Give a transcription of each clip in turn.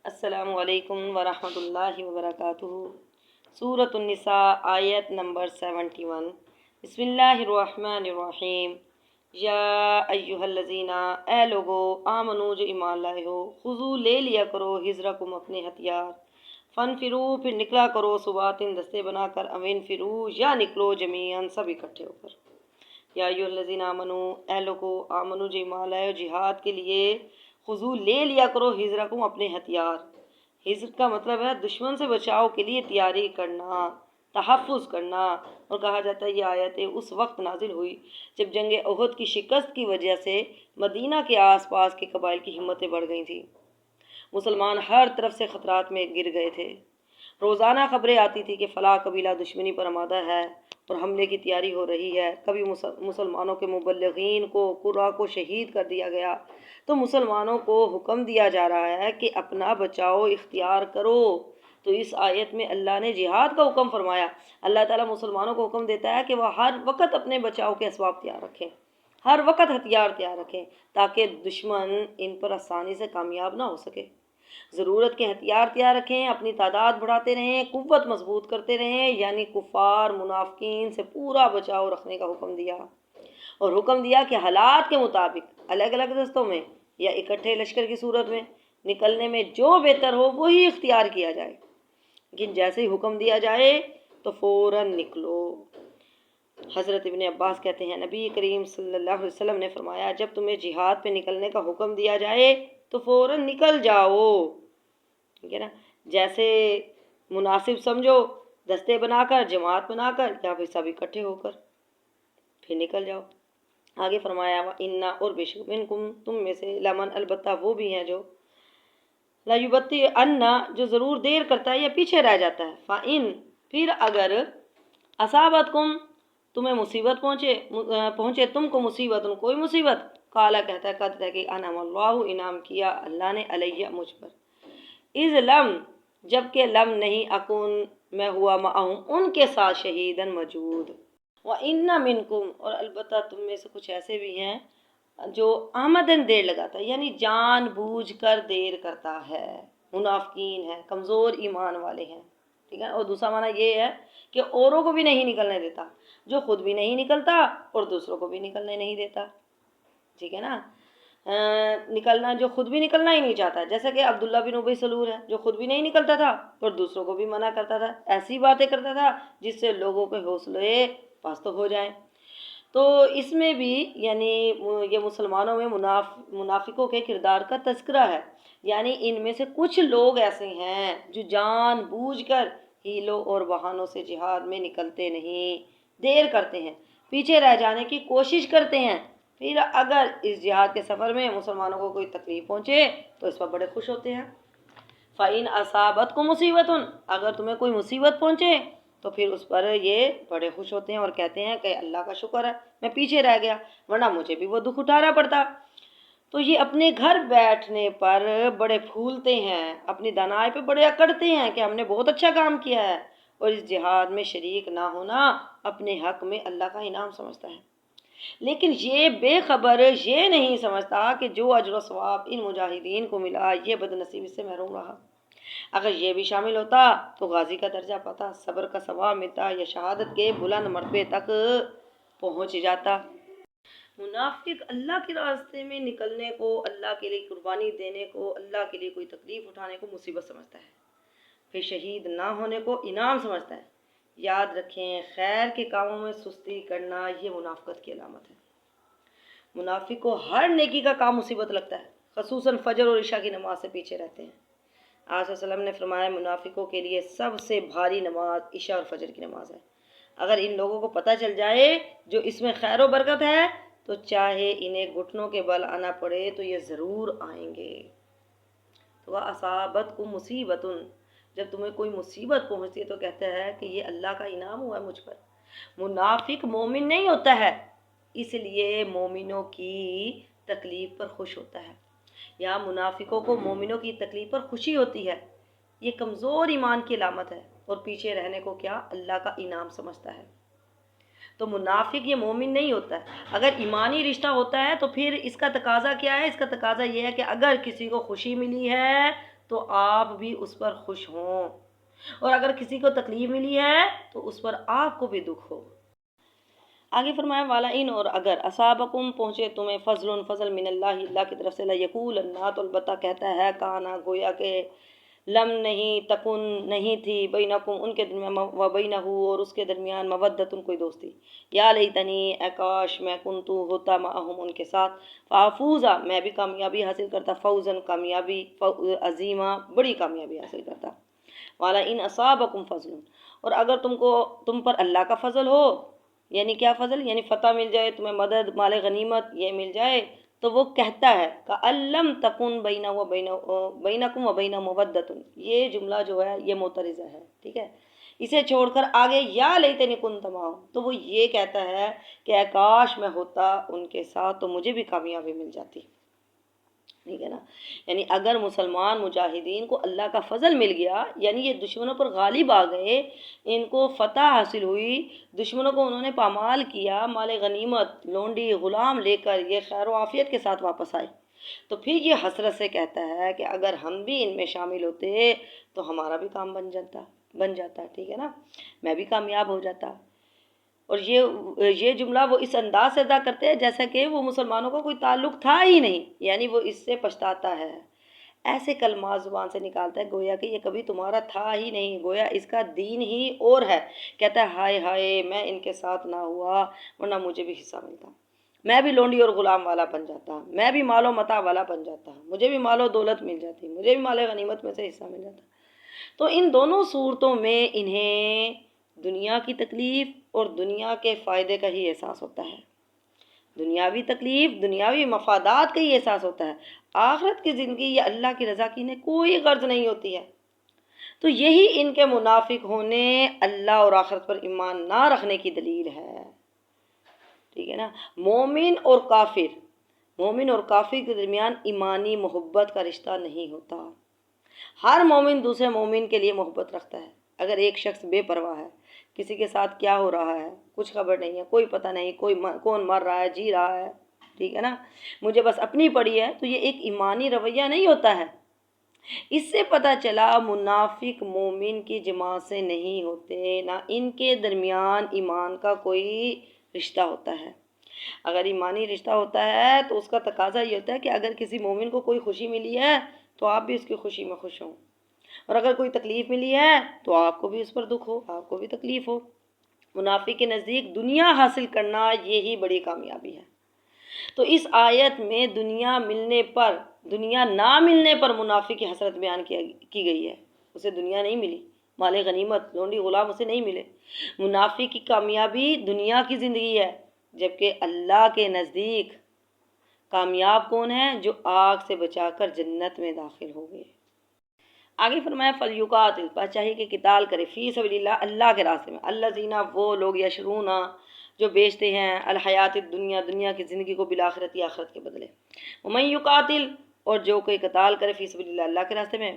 السلام علیکم ورحمۃ اللہ وبرکاتہ۔ سورۃ النساء آیت نمبر 71۔ بسم اللہ الرحمن الرحیم۔ یا ایہا الذین، اے لوگو، آمنو جو ایمان لائے ہو، خذو لے لیا کرو حذرکم اپنے ہتھیار، فنفرو پھر نکلا کرو ثباتن دستے بنا کر، اوینفرو یا نکلو جمیعاً سب اکٹھے ہو کر۔ یا ایہا الذین آمنو، اے لوگو، آمنو جو ایمان لائے ہو، جہاد کے لیے خضو لے لیا کرو حذرکم اپنے ہتھیار۔ حذر کا مطلب ہے دشمن سے بچاؤ کے لیے تیاری کرنا، تحفظ کرنا۔ اور کہا جاتا ہے یہ آیت اس وقت نازل ہوئی جب جنگ احد کی شکست کی وجہ سے مدینہ کے آس پاس کے قبائل کی ہمتیں بڑھ گئی تھیں۔ مسلمان ہر طرف سے خطرات میں گر گئے تھے۔ روزانہ خبریں آتی تھی کہ فلاں قبیلہ دشمنی پر آمادہ ہے اور حملے کی تیاری ہو رہی ہے۔ کبھی مسلمانوں کے مبلغین کو قرا کو شہید کر دیا گیا تو مسلمانوں کو حکم دیا جا رہا ہے کہ اپنا بچاؤ اختیار کرو۔ تو اس آیت میں اللہ نے جہاد کا حکم فرمایا۔ اللہ تعالیٰ مسلمانوں کو حکم دیتا ہے کہ وہ ہر وقت اپنے بچاؤ کے اسباب تیار رکھیں، ہر وقت ہتھیار تیار رکھیں تاکہ دشمن ان پر آسانی سے کامیاب نہ ہو سکے۔ ضرورت کے ہتھیار تیار رکھیں، اپنی تعداد بڑھاتے رہیں، قوت مضبوط کرتے رہیں، یعنی کفار منافقین سے پورا بچاؤ رکھنے کا حکم دیا۔ اور حکم دیا کہ حالات کے مطابق الگ الگ دستوں میں یا اکٹھے لشکر کی صورت میں نکلنے میں جو بہتر ہو وہی اختیار کیا جائے، لیکن جیسے ہی حکم دیا جائے تو فوراً نکلو۔ حضرت ابن عباس کہتے ہیں نبی کریم صلی اللہ علیہ وسلم نے فرمایا جب تمہیں جہاد پہ نکلنے کا حکم دیا جائے تو فوراً نکل جاؤ، ٹھیک ہے نا، جیسے مناسب سمجھو، دستے بنا کر، جماعت بنا کر، یا پھر سب اکٹھے ہو کر پھر نکل جاؤ۔ آگے فرمایا انا، اور بے شک منکم، تم میں سے، لمن، البتہ وہ بھی ہیں جو، لا یبطئ ان، جو ضرور دیر کرتا ہے یا پیچھے رہ جاتا ہے، فإن، پھر اگر، اصابتکم، تمہیں مصیبت پہنچے تم کو مصیبت، کوئی مصیبت، قالا، کہتا ہے قد تحقیق، انعم اللہ، انعام کیا اللہ نے، علیہ، مجھ پر، اذ لم، جبکہ لم نہیں، اکن، میں ہوا، معہم، ان کے ساتھ، شہیداً، موجود، وَإِنَّ مِنْكُمْ، اور البتہ تم میں سے کچھ ایسے بھی ہیں جو آمدن دیر لگاتا ہے، یعنی جان بوجھ کر دیر کرتا ہے، منافقین ہے، کمزور ایمان والے ہیں، ٹھیک ہے۔ اور دوسرا معنی یہ ہے کہ اوروں کو بھی نہیں نکلنے دیتا، جو خود بھی نہیں نکلتا اور دوسروں کو بھی نکلنے نہیں دیتا، ٹھیک ہے نا، نکلنا، جو خود بھی نکلنا ہی نہیں چاہتا، جیسا کہ عبداللہ بن ابی سلول ہے جو خود بھی نہیں نکلتا تھا اور دوسروں کو بھی منع کرتا تھا، ایسی باتیں کرتا تھا جس سے لوگوں کے حوصلے پست ہو جائیں۔ تو اس میں بھی یعنی یہ مسلمانوں میں منافقوں کے کردار کا تذکرہ ہے، یعنی ان میں سے کچھ لوگ ایسے ہیں جو جان بوجھ کر ہیلوں اور بہانوں سے جہاد میں نکلتے نہیں، دیر کرتے ہیں، پیچھے رہ جانے کی کوشش کرتے ہیں، پھر اگر اس جہاد کے سفر میں مسلمانوں کو کوئی تکلیف پہنچے تو اس پر بڑے خوش ہوتے ہیں۔ فَإِنْ أَصَابَتْكُمْ مُصِیبَةٌ، اگر تمہیں کوئی مصیبت پہنچے تو پھر اس پر یہ بڑے خوش ہوتے ہیں اور کہتے ہیں کہ اللہ کا شکر ہے میں پیچھے رہ گیا، ورنہ مجھے بھی وہ دکھ اٹھانا پڑتا۔ تو یہ اپنے گھر بیٹھنے پر بڑے پھولتے ہیں، اپنی دانائی پہ بڑے اکڑتے ہیں کہ ہم نے بہت اچھا کام کیا ہے، اور اس جہاد میں شریک نہ ہونا اپنے حق میں اللہ کا انعام سمجھتا ہے۔ لیکن یہ بے خبر یہ نہیں سمجھتا کہ جو اجر و ثواب ان مجاہدین کو ملا یہ بد نصیبی سے محروم رہا۔ اگر یہ بھی شامل ہوتا تو غازی کا درجہ پاتا، صبر کا ثواب ملتا یا شہادت کے بلند مرتبے تک پہنچ جاتا۔ منافق اللہ کے راستے میں نکلنے کو، اللہ کے لیے قربانی دینے کو، اللہ کے لیے کوئی تکلیف اٹھانے کو مصیبت سمجھتا ہے، پھر شہید نہ ہونے کو انعام سمجھتا ہے۔ یاد رکھیں خیر کے کاموں میں سستی کرنا یہ منافقت کی علامت ہے۔ منافق کو ہر نیکی کا کام مصیبت لگتا ہے، خصوصاً فجر اور عشاء کی نماز سے پیچھے رہتے ہیں۔ آپ صلی اللہ علیہ وسلم نے فرمایا منافقوں کے لیے سب سے بھاری نماز عشاء اور فجر کی نماز ہے۔ اگر ان لوگوں کو پتہ چل جائے جو اس میں خیر و برکت ہے تو چاہے انہیں گھٹنوں کے بل آنا پڑے تو یہ ضرور آئیں گے۔ تو اصابتکم مصیبت، جب تمہیں کوئی مصیبت پہنچتی ہے تو کہتا ہے کہ یہ اللہ کا انعام ہوا ہے مجھ پر۔ منافق مومن نہیں ہوتا ہے، اس لیے مومنوں کی تکلیف پر خوش ہوتا ہے، یا منافقوں کو مومنوں کی تکلیف پر خوشی ہوتی ہے، یہ کمزور ایمان کی علامت ہے، اور پیچھے رہنے کو کیا اللہ کا انعام سمجھتا ہے۔ تو منافق یہ مومن نہیں ہوتا ہے۔ اگر ایمانی رشتہ ہوتا ہے تو پھر اس کا تقاضا کیا ہے؟ اس کا تقاضا یہ ہے کہ اگر کسی کو خوشی ملی ہے تو آپ بھی اس پر خوش ہوں، اور اگر کسی کو تکلیف ملی ہے تو اس پر آپ کو بھی دکھ ہو۔ آگے فرمایا والا ان، اور اگر اصابکم پہنچے تمہیں فضل من اللہ، اللہ کی طرف سے، لیقولن تو البتہ کہتا ہے، کانا گویا کہ لم نہیں، تکن نہیں تھی، بینکم ان کے درمیان، و بینہ اور اس کے درمیان، مودتن کوئی دوستی، یا لیتنی اے کاش میں کنتو ہوتا معہم ان کے ساتھ، فافوزا میں بھی کامیابی حاصل کرتا، فوزن کامیابی، عظیمہ بڑی کامیابی حاصل کرتا۔ والا ان اصابکم فضل، اور اگر تم پر اللہ کا فضل ہو، یعنی کیا فضل، یعنی فتح مل جائے تمہیں، مدد، مال غنیمت یہ مل جائے، تو وہ کہتا ہے کَأَلَّمْ تَكُنْ بَيْنَكُمْ وَبَيْنَ مُوَدَّةٌ، یہ جملہ جو ہے یہ معترضہ ہے، ٹھیک ہے، اسے چھوڑ کر آگے یا لیتنی کنت معہم، تو وہ یہ کہتا ہے کہ اے کاش میں ہوتا ان کے ساتھ تو مجھے بھی کامیابی مل جاتی، ٹھیک ہے نا۔ یعنی اگر مسلمان مجاہدین کو اللہ کا فضل مل گیا، یعنی یہ دشمنوں پر غالب آ گئے، ان کو فتح حاصل ہوئی، دشمنوں کو انہوں نے پامال کیا، مال غنیمت، لونڈی، غلام لے کر یہ خیر و عافیت کے ساتھ واپس آئے، تو پھر یہ حسرت سے کہتا ہے کہ اگر ہم بھی ان میں شامل ہوتے تو ہمارا بھی کام بن جاتا، ٹھیک ہے نا، میں بھی کامیاب ہو جاتا۔ اور یہ جملہ وہ اس انداز سے ادا کرتے ہیں جیسا کہ وہ مسلمانوں کا کوئی تعلق تھا ہی نہیں، یعنی وہ اس سے پچھتاتا ہے، ایسے کلمات زبان سے نکالتا ہے گویا کہ یہ کبھی تمہارا تھا ہی نہیں، گویا اس کا دین ہی اور ہے، کہتا ہے ہائے ہائے میں ان کے ساتھ نہ ہوا ورنہ مجھے بھی حصہ ملتا، میں بھی لونڈی اور غلام والا بن جاتا، میں بھی مال و متاع والا بن جاتا، مجھے بھی مال و دولت مل جاتی، مجھے بھی مال غنیمت میں سے حصہ مل جاتا۔ تو ان دونوں صورتوں میں انہیں دنیا کی تکلیف اور دنیا کے فائدے کا ہی احساس ہوتا ہے، دنیاوی تکلیف، دنیاوی مفادات کا ہی احساس ہوتا ہے، آخرت کی زندگی یا اللہ کی رضا کی انہیں کوئی غرض نہیں ہوتی ہے۔ تو یہی ان کے منافق ہونے، اللہ اور آخرت پر ایمان نہ رکھنے کی دلیل ہے، ٹھیک ہے نا۔ مومن اور کافر کے درمیان ایمانی محبت کا رشتہ نہیں ہوتا، ہر مومن دوسرے مومن کے لیے محبت رکھتا ہے۔ اگر ایک شخص بے پرواہ ہے، کسی کے ساتھ کیا ہو رہا ہے کچھ خبر نہیں ہے، کوئی پتہ نہیں، کون مر رہا ہے جی رہا ہے، ٹھیک ہے نا، مجھے بس اپنی پڑی ہے، تو یہ ایک ایمانی رویہ نہیں ہوتا ہے۔ اس سے پتہ چلا منافق مومن کی جماعت سے نہیں ہوتے، نہ ان کے درمیان ایمان کا کوئی رشتہ ہوتا ہے۔ اگر ایمانی رشتہ ہوتا ہے تو اس کا تقاضا یہ ہوتا ہے کہ اگر کسی مومن کو کوئی خوشی ملی ہے تو آپ بھی اس کی خوشی میں خوش ہوں، اور اگر کوئی تکلیف ملی ہے تو آپ کو بھی اس پر دکھ ہو، آپ کو بھی تکلیف ہو۔ منافق کے نزدیک دنیا حاصل کرنا یہی بڑی کامیابی ہے۔ تو اس آیت میں دنیا نہ ملنے پر منافق کی حسرت بیان کی گئی ہے، اسے دنیا نہیں ملی، مال غنیمت، لونڈی، غلام اسے نہیں ملے، منافق کی کامیابی دنیا کی زندگی ہے، جبکہ اللہ کے نزدیک کامیاب کون ہے، جو آگ سے بچا کر جنت میں داخل ہو گئے۔ آگے فرمایا فَلْيُقَاتِلْ، بس چاہیے کہ قتال کرے، فی سبیل اللہ، اللہ کے راستے میں، الذین وہ لوگ، یشرون جو بیچتے ہیں، الحیات الدنیا، دنیا کی زندگی کو، بالآخرت، آخرت کے بدلے، ومن یقاتل، اور جو کوئی قتال کرے، فی سبیل اللہ، اللہ کے راستے میں،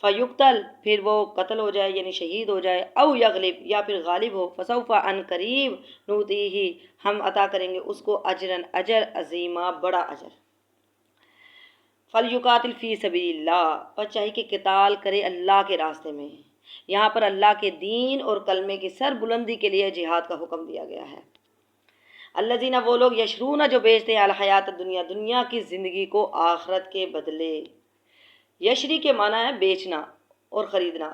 فیقتل، پھر وہ قتل ہو جائے یعنی شہید ہو جائے، او یغلب، یا پھر غالب ہو، فسوف، ان قریب، نؤتیہ، ہم عطا کریں گے اس کو، اجرا، اجر، عظیما، بڑا اجر۔ فَلْيُقَاتِلْ فِي سَبِيلِ اللَّهِ، بس چاہیے کہ قتال کرے اللہ کے راستے میں، یہاں پر اللہ کے دین اور کلمے کی سر بلندی کے لیے جہاد کا حکم دیا گیا ہے۔ الذین وہ لوگ، یشرون جو بیچتے ہیں، الحیات الدنیا، دنیا کی زندگی کو آخرت کے بدلے۔ یشری کے معنی ہے بیچنا اور خریدنا،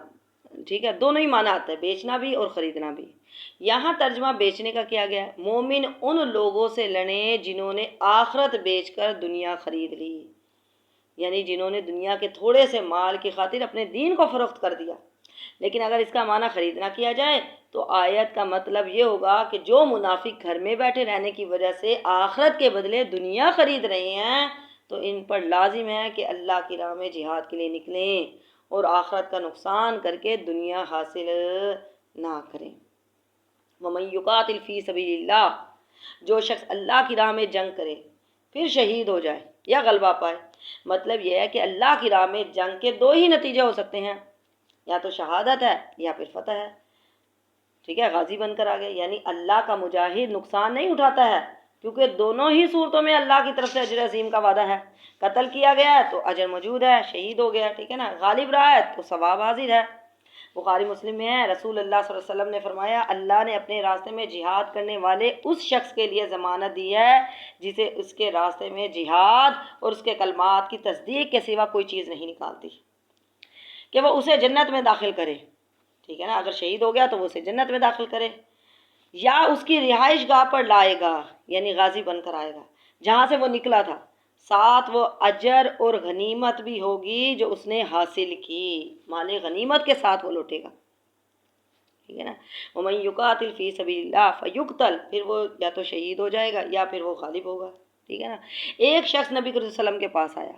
ٹھیک ہے، دونوں ہی معنی آتا ہے، بیچنا بھی اور خریدنا بھی۔ یہاں ترجمہ بیچنے کا کیا گیا ہے، مومن ان لوگوں سے لڑیں جنہوں نے آخرت بیچ کر دنیا خرید لی، یعنی جنہوں نے دنیا کے تھوڑے سے مال کی خاطر اپنے دین کو فروخت کر دیا۔ لیکن اگر اس کا معنی خریدنا کیا جائے تو آیت کا مطلب یہ ہوگا کہ جو منافق گھر میں بیٹھے رہنے کی وجہ سے آخرت کے بدلے دنیا خرید رہے ہیں، تو ان پر لازم ہے کہ اللہ کی راہ میں جہاد کے لیے نکلیں اور آخرت کا نقصان کر کے دنیا حاصل نہ کریں۔ وَمَن یُقَاتِلْ فِی سَبِیلِ اللَّهِ، جو شخص اللہ کی راہ میں جنگ کرے پھر شہید ہو جائے یا غلبہ پائے، مطلب یہ ہے کہ اللہ کی راہ میں جنگ کے دو ہی نتیجے ہو سکتے ہیں، یا تو شہادت ہے یا پھر فتح ہے، ٹھیک ہے، غازی بن کر آ گئے، یعنی اللہ کا مجاہد نقصان نہیں اٹھاتا ہے، کیونکہ دونوں ہی صورتوں میں اللہ کی طرف سے اجر عظیم کا وعدہ ہے۔ قتل کیا گیا ہے تو اجر موجود ہے، شہید ہو گیا، ٹھیک ہے نا، غالب رہا ہے تو ثواب حاضر ہے۔ بخاری مسلم میں ہے، رسول اللہ صلی اللہ علیہ وسلم نے فرمایا اللہ نے اپنے راستے میں جہاد کرنے والے اس شخص کے لیے ضمانت دی ہے جسے اس کے راستے میں جہاد اور اس کے کلمات کی تصدیق کے سوا کوئی چیز نہیں نکالتی، کہ وہ اسے جنت میں داخل کرے، ٹھیک ہے نا، اگر شہید ہو گیا تو وہ اسے جنت میں داخل کرے، یا اس کی رہائش گاہ پر لائے گا، یعنی غازی بن کر آئے گا جہاں سے وہ نکلا تھا، ساتھ وہ اجر اور غنیمت بھی ہوگی جو اس نے حاصل کی، مال غنیمت کے ساتھ وہ لوٹے گا، ٹھیک ہے نا۔ وَمَن يُقَاتِلْ فِي سَبِيلِ اللَّهِ فَيُقْتَلْ، پھر وہ یا تو شہید ہو جائے گا یا پھر وہ غالب ہوگا، ٹھیک ہے نا۔ ایک شخص نبی کریم صلی اللہ علیہ وسلم کے پاس آیا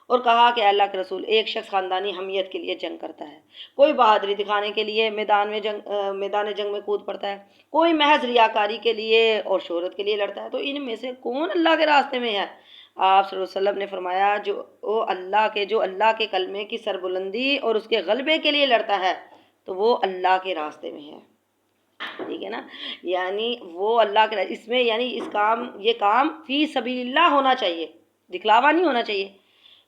اور کہا کہ اللہ کے رسول، ایک شخص خاندانی حمیت کے لیے جنگ کرتا ہے، کوئی بہادری دکھانے کے لیے میدان جنگ میں کود پڑتا ہے، کوئی محض ریاکاری کے لیے اور شہرت کے لیے لڑتا ہے، تو ان میں سے کون اللہ کے راستے میں ہے؟ آپ صلی اللہ علیہ وسلم نے فرمایا جو اللہ کے کلمے کی سربلندی اور اس کے غلبے کے لیے لڑتا ہے تو وہ اللہ کے راستے میں ہے، ٹھیک ہے نا، یعنی وہ اللہ کے اس میں، یعنی یہ کام فی سبیل اللہ ہونا چاہیے، دکھلاوا نہیں ہونا چاہیے،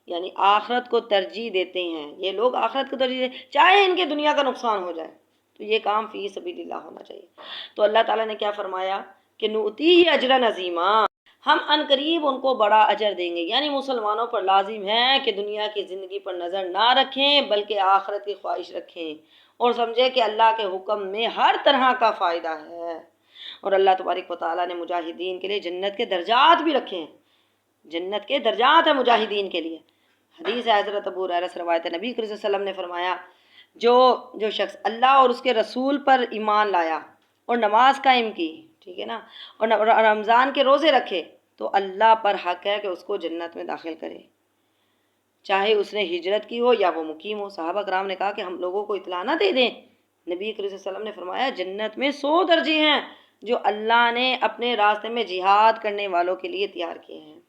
یعنی آخرت کو ترجیح دیتے ہیں یہ لوگ، آخرت کو ترجیح دیتے چاہے ان کے دنیا کا نقصان ہو جائے، تو یہ کام فی سبیل اللہ ہونا چاہیے۔ تو اللہ تعالیٰ نے کیا فرمایا کہ نؤتیہ اجرا عظیما، ہم ان قریب ان کو بڑا اجر دیں گے، یعنی مسلمانوں پر لازم ہے کہ دنیا کی زندگی پر نظر نہ رکھیں بلکہ آخرت کی خواہش رکھیں اور سمجھے کہ اللہ کے حکم میں ہر طرح کا فائدہ ہے، اور اللہ تبارک و تعالیٰ نے مجاہدین کے لیے جنت کے درجات بھی رکھے ہیں، جنت کے درجات ہیں مجاہدین کے لیے۔ حدیث ہے حضرت ابو ہریرہ سے روایت ہے، نبی کریم صلی اللہ علیہ وسلم نے فرمایا جو شخص اللہ اور اس کے رسول پر ایمان لایا اور نماز قائم کی، ٹھیک ہے نا، اور رمضان کے روزے رکھے تو اللہ پر حق ہے کہ اس کو جنت میں داخل کرے، چاہے اس نے ہجرت کی ہو یا وہ مقیم ہو۔ صحابہ کرام نے کہا کہ ہم لوگوں کو اطلاع نہ دے دیں؟ نبی کریم صلی اللہ علیہ وسلم نے فرمایا جنت میں 100 درجے ہیں جو اللہ نے اپنے راستے میں جہاد کرنے والوں کے لیے تیار کیے ہیں،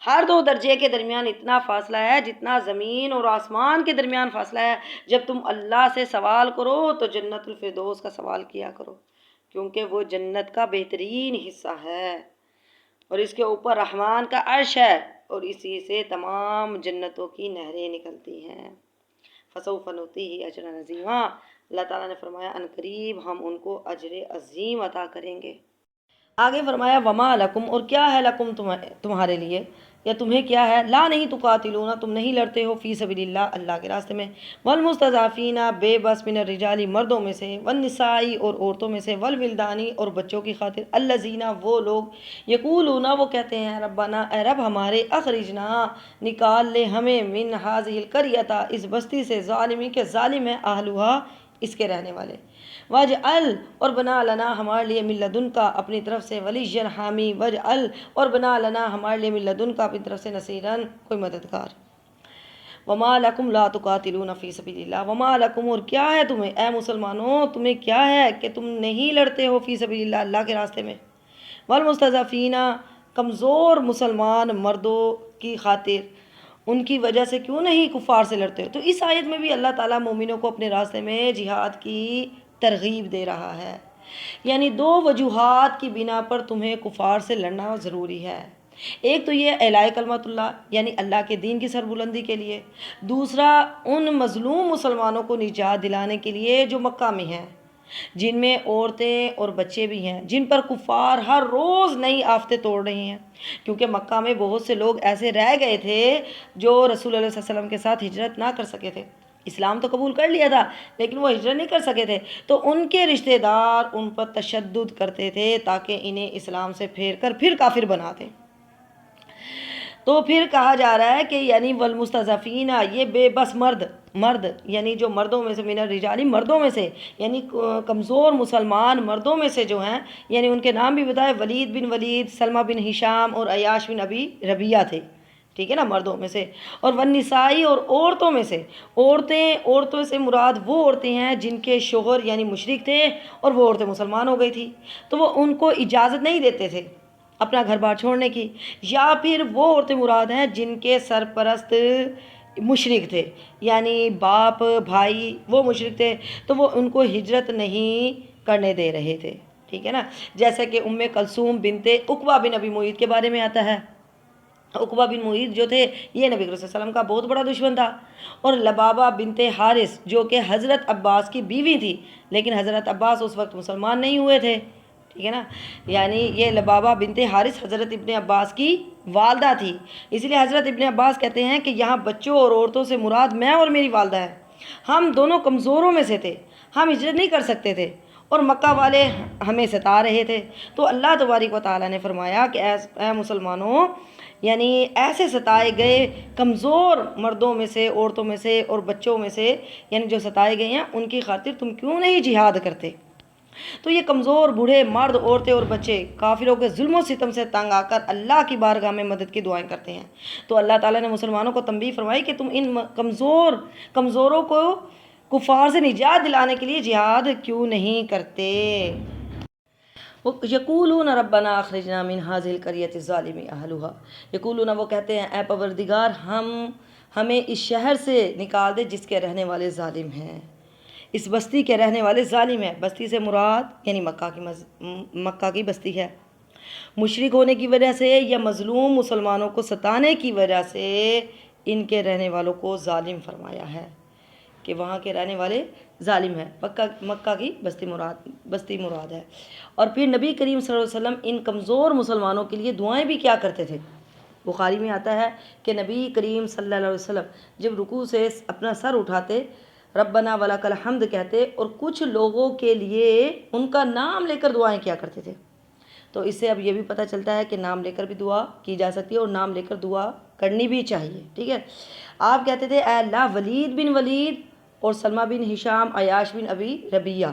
ہر 2 درجے کے درمیان اتنا فاصلہ ہے جتنا زمین اور آسمان کے درمیان فاصلہ ہے۔ جب تم اللہ سے سوال کرو تو جنت الفردوس کا سوال کیا کرو، کیونکہ وہ جنت کا بہترین حصہ ہے اور اس کے اوپر رحمان کا عرش ہے اور اسی سے تمام جنتوں کی نہریں نکلتی ہیں۔ فسوف نؤتیہ اجرا عظیما، اللہ تعالیٰ نے فرمایا ان قریب ہم ان کو اجر عظیم عطا کریں گے۔ آگے فرمایا وما لکم، اور کیا ہے لکم تمہارے لیے، یا تمہیں کیا ہے، لا نہیں تقاتلون، تم نہیں لڑتے ہو، فی سبیل اللہ، اللہ کے راستے میں، والمستضعفین، بے بس، من الرجال، مردوں میں سے، والنساء، اور عورتوں میں سے، والولدانی، اور بچوں کی خاطر، الذین، وہ لوگ، یقولون، وہ کہتے ہیں، ربنا، اے رب ہمارے، اخرجنا، نکال لے ہمیں، من ہذہ القریۃ، اس بستی سے، ظالمی کے ظالم ہے، اہلھا، اس کے رہنے والے، وجعل، اور بنا لنا ہمارے لیے، من لدنکا، اپنی طرف سے، ولیًا، حامی، وجعل، اور بنا لنا ہمارے لیے، من لدنکا، اپنی طرف سے، نصیراً، کوئی مددگار۔ وما لکم لا تقاتلون فی سبیل اللہ، وما لکم، اور کیا ہے تمہیں، اے مسلمانوں تمہیں کیا ہے کہ تم نہیں لڑتے ہو فی سبیل اللہ، اللہ کے راستے میں، والمستضعفین، کمزور مسلمان مردوں کی خاطر، ان کی وجہ سے کیوں نہیں کفار سے لڑتے ہو؟ تو اس آیت میں بھی اللہ تعالیٰ مومنوں کو اپنے راستے میں جہاد کی ترغیب دے رہا ہے، یعنی 2 وجوہات کی بنا پر تمہیں کفار سے لڑنا ضروری ہے۔ ایک تو یہ اعلاء کلمت اللہ، یعنی اللہ کے دین کی سربلندی کے لیے، دوسرا ان مظلوم مسلمانوں کو نجات دلانے کے لیے جو مکہ میں ہیں، جن میں عورتیں اور بچے بھی ہیں، جن پر کفار ہر روز نئی آفتیں توڑ رہی ہیں، کیونکہ مکہ میں بہت سے لوگ ایسے رہ گئے تھے جو رسول اللہ صلی اللہ علیہ وسلم کے ساتھ ہجرت نہ کر سکے تھے، اسلام تو قبول کر لیا تھا لیکن وہ ہجرت نہیں کر سکے تھے، تو ان کے رشتہ دار ان پر تشدد کرتے تھے تاکہ انہیں اسلام سے پھیر کر پھر کافر بنا دیں۔ تو پھر کہا جا رہا ہے کہ یعنی والمستضعفین، یہ بے بس مرد یعنی جو مردوں میں سے، من الرجال، مردوں میں سے، یعنی کمزور مسلمان مردوں میں سے جو ہیں، یعنی ان کے نام بھی بتائے، ولید بن ولید، سلمہ بن ہشام اور عیاش بن ابی ربیعہ تھے، ٹھیک ہے نا، مردوں میں سے، اور والنسائی، اور عورتوں میں سے، عورتوں سے مراد وہ عورتیں ہیں جن کے شوہر یعنی مشرک تھے اور وہ عورتیں مسلمان ہو گئی تھی، تو وہ ان کو اجازت نہیں دیتے تھے اپنا گھر بار چھوڑنے کی، یا پھر وہ عورتیں مراد ہیں جن کے سرپرست مشرک تھے، یعنی باپ بھائی وہ مشرک تھے، تو وہ ان کو ہجرت نہیں کرنے دے رہے تھے، ٹھیک ہے نا، جیسے کہ ام کلثوم بنت عقبہ بن ابی معیط کے بارے میں آتا ہے۔ عقبہ بن معیط جو تھے یہ نبی کریم صلی اللہ علیہ وسلم کا بہت بڑا دشمن تھا، اور لبابہ بنت حارث جو کہ حضرت عباس کی بیوی تھی، لیکن حضرت عباس اس وقت مسلمان نہیں ہوئے تھے، ٹھیک ہے نا، یعنی یہ لبابہ بنت حارث حضرت ابن عباس کی والدہ تھی، اس لیے حضرت ابن عباس کہتے ہیں کہ یہاں بچوں اور عورتوں سے مراد میں اور میری والدہ ہے، ہم دونوں کمزوروں میں سے تھے، ہم ہجرت نہیں کر سکتے تھے، اور مکہ والے ہمیں ستا رہے تھے، تو اللہ تبارک و تعالیٰ نے فرمایا کہ اے مسلمانوں، یعنی ایسے ستائے گئے کمزور مردوں میں سے، عورتوں میں سے اور بچوں میں سے، یعنی جو ستائے گئے ہیں ان کی خاطر تم کیوں نہیں جہاد کرتے؟ تو یہ کمزور بوڑھے مرد، عورتیں اور بچے کافروں کے ظلم و ستم سے تنگ آ کر اللہ کی بارگاہ میں مدد کی دعائیں کرتے ہیں، تو اللہ تعالیٰ نے مسلمانوں کو تنبیہ فرمائی کہ تم ان کمزوروں کو کفار سے نجات دلانے کے لیے جہاد کیوں نہیں کرتے؟ یقولون ربنا اخرجنا من هذه القرية الظالم اهلها، یقولون وہ کہتے ہیں اے پروردگار ہمیں اس شہر سے نکال دے جس کے رہنے والے ظالم ہیں، اس بستی کے رہنے والے ظالم ہیں، بستی سے مراد یعنی مکہ کی بستی ہے، مشرک ہونے کی وجہ سے یا مظلوم مسلمانوں کو ستانے کی وجہ سے ان کے رہنے والوں کو ظالم فرمایا ہے، کہ وہاں کے رہنے والے ظالم ہیں، مکہ کی بستی مراد ہے۔ اور پھر نبی کریم صلی اللہ علیہ وسلم ان کمزور مسلمانوں کے لیے دعائیں بھی کیا کرتے تھے؟ بخاری میں آتا ہے کہ نبی کریم صلی اللہ علیہ وسلم جب رکوع سے اپنا سر اٹھاتے ربنا ولک الحمد کہتے، اور کچھ لوگوں کے لیے ان کا نام لے کر دعائیں کیا کرتے تھے۔ تو اس سے اب یہ بھی پتہ چلتا ہے کہ نام لے کر بھی دعا کی جا سکتی ہے، اور نام لے کر دعا کرنی بھی چاہیے، ٹھیک ہے۔ آپ کہتے تھے اے اللہ ولید بن ولید اور سلمہ بن ہشام، عیاش بن ابی ربیہ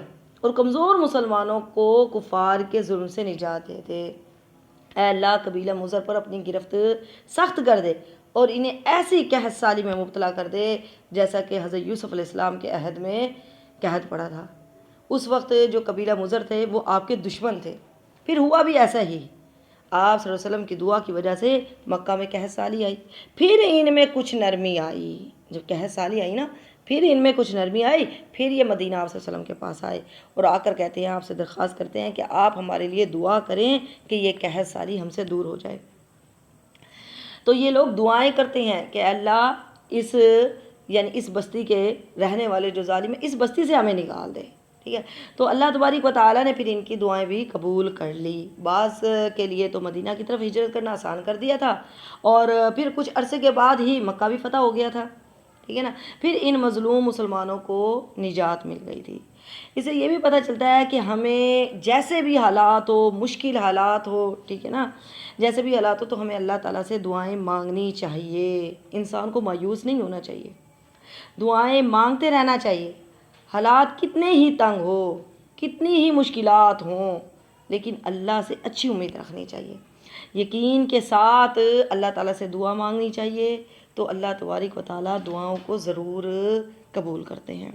اور کمزور مسلمانوں کو کفار کے ظلم سے نجات دے دے، اے اللہ قبیلہ مضر پر اپنی گرفت سخت کر دے اور انہیں ایسی قحط سالی میں مبتلا کر دے جیسا کہ حضرت یوسف علیہ السلام کے عہد میں قحط پڑا تھا۔ اس وقت جو قبیلہ مضر تھے وہ آپ کے دشمن تھے، پھر ہوا بھی ایسا ہی، آپ صلی اللہ علیہ وسلم کی دعا کی وجہ سے مکہ میں قحط سالی آئی، پھر ان میں کچھ نرمی آئی، جب قحط سالی آئی نا پھر ان میں کچھ نرمی آئی، پھر یہ مدینہ آپ صلی اللہ علیہ وسلم کے پاس آئے اور آ کر کہتے ہیں آپ سے درخواست کرتے ہیں کہ آپ ہمارے لیے دعا کریں کہ یہ قحط سالی ہم سے دور ہو جائے۔ تو یہ لوگ دعائیں کرتے ہیں کہ اللہ اس بستی کے رہنے والے جو ظالم ہیں اس بستی سے ہمیں نکال دے، ٹھیک ہے۔ تو اللہ تبارک و تعالیٰ نے پھر ان کی دعائیں بھی قبول کر لی، بعض کے لیے تو مدینہ کی طرف ہجرت کرنا آسان کر دیا تھا، اور پھر کچھ عرصے کے بعد ہی مکہ بھی فتح ہو گیا تھا، ٹھیک ہے نا، پھر ان مظلوم مسلمانوں کو نجات مل گئی تھی۔ اس سے یہ بھی پتہ چلتا ہے کہ ہمیں جیسے بھی حالات ہو، مشکل حالات ہو، ٹھیک ہے نا، جیسے بھی حالات ہو تو ہمیں اللہ تعالیٰ سے دعائیں مانگنی چاہیے، انسان کو مایوس نہیں ہونا چاہیے، دعائیں مانگتے رہنا چاہیے، حالات کتنے ہی تنگ ہو، کتنی ہی مشکلات ہوں، لیکن اللہ سے اچھی امید رکھنی چاہیے، یقین کے ساتھ اللہ تعالیٰ سے دعا مانگنی چاہیے، تو اللہ تبارک و تعالیٰ دعاؤں کو ضرور قبول کرتے ہیں۔